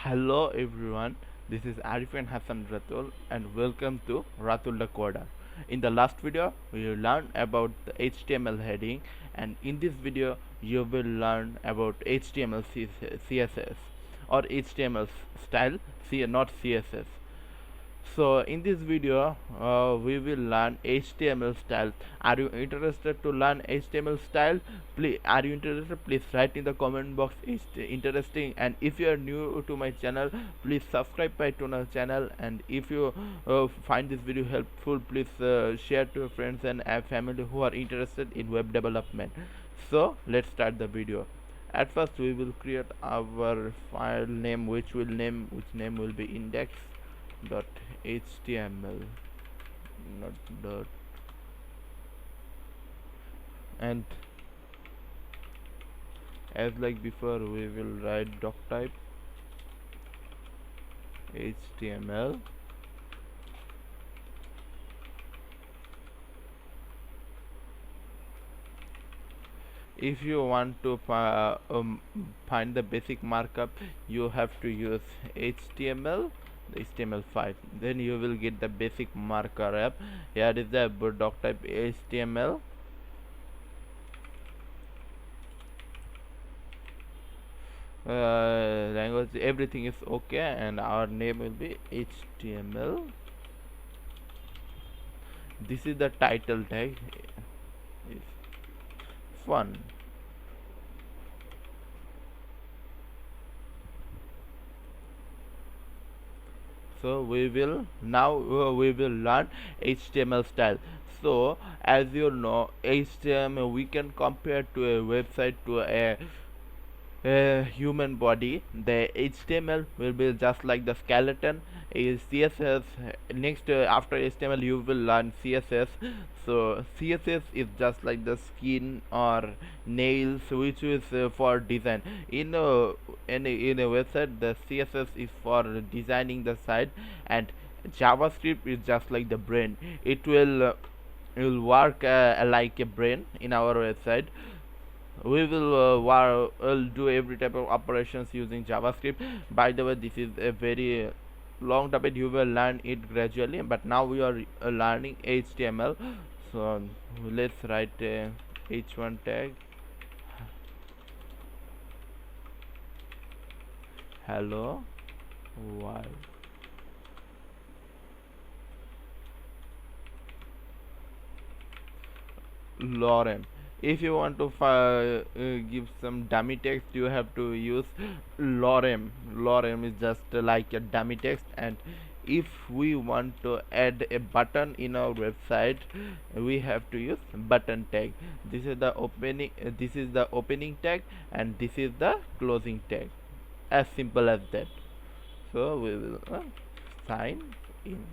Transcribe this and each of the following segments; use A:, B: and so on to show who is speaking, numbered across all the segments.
A: Hello everyone, this is Arifan Hassan Ratul and welcome to Ratul the Coder. In the last video, we learned about the HTML heading, and in this video, you will learn about HTML CSS or HTML style, not CSS. So in this video, we will learn HTML style. Are you interested to learn HTML style? Please, are you interested? Please write in the comment box. It's interesting. And if you are new to my channel, please subscribe my to my channel. And if you find this video helpful, please share to your friends and family who are interested in web development. So let's start the video. At first, we will create our file name, which name will be index dot html, not dot, and as like before we will write doc type html. If you want to find the basic markup, you have to use HTML5, then you will get the basic markup. Here is the doc type HTML. Language, everything is okay, and our name will be HTML. This is the title tag. It's fun. So we will now we will learn HTML style. So as you know, HTML we can compare to a website to a human body. The HTML will be just like the skeleton. Is CSS next after HTML you will learn CSS. So CSS is just like the skin or nails, which is for design. In a website, the CSS is for designing the site, and JavaScript is just like the brain. It will work like a brain in our website. We will do every type of operations using JavaScript. By the way, this is a very long topic. You will learn it gradually, but now we are learning HTML. So let's write a h1 tag hello world. Lorem. If you want to give some dummy text, you have to use lorem. Lorem is just like a dummy text. And if we want to add a button in our website, we have to use button tag. This is the opening tag, and this is the closing tag. As simple as that. So we will sign in.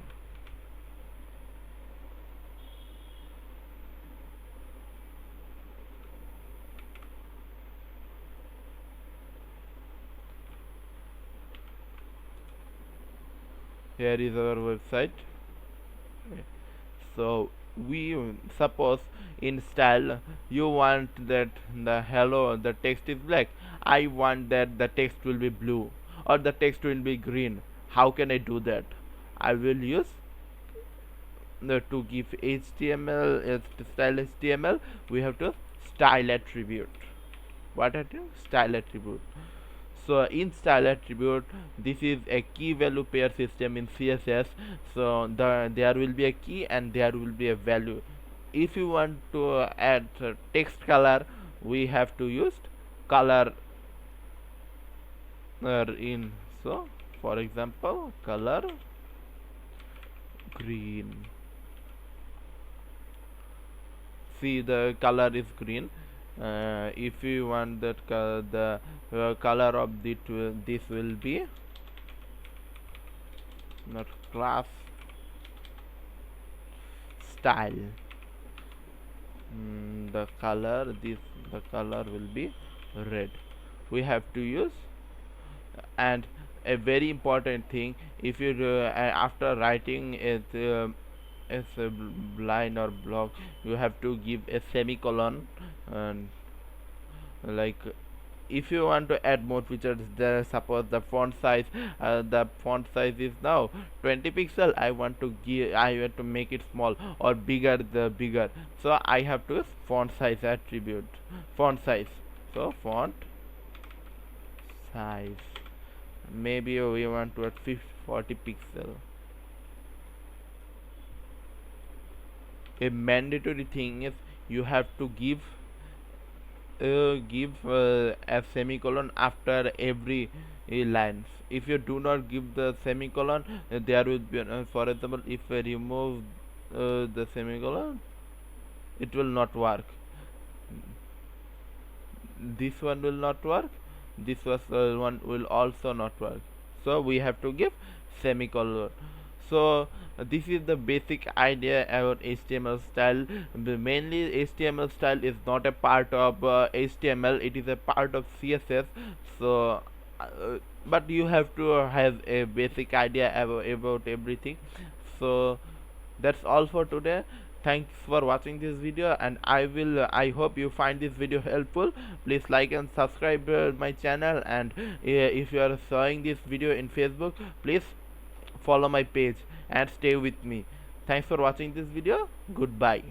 A: Here is our website. So we suppose in style you want that the text is black. I want that the text will be blue or the text will be green. How can I do that? I will use to give HTML style HTML, we have to style attribute. What attribute? Style attribute. So in style attribute, this is a key value pair system in CSS. So there will be a key and there will be a value. If you want to add text color, we have to use color in. So for example, color green. See, the color is green. If you want that the color of this will be not class style. The color will be red. We have to use. And a very important thing, if you after writing it as a line or block, you have to give a semicolon. And like if you want to add more features, there suppose the font size is now 20 pixel. I want to make it small or bigger, the bigger. So I have to font size attribute, font size. So font size, maybe we want to add 40 pixel. A mandatory thing is you have to give a semicolon after every lines. If you do not give the semicolon, there will be for example, if I remove the semicolon, it will not work. This one will not work, this was one will also not work. So we have to give semicolon. So this is the basic idea about HTML style. Mainly HTML style is not a part of HTML, it is a part of CSS. So but you have to have a basic idea about everything. So that's all for today. Thanks for watching this video, and I hope you find this video helpful. Please like and subscribe my channel, and if you are seeing this video in Facebook, please follow my page and stay with me. Thanks for watching this video. Goodbye.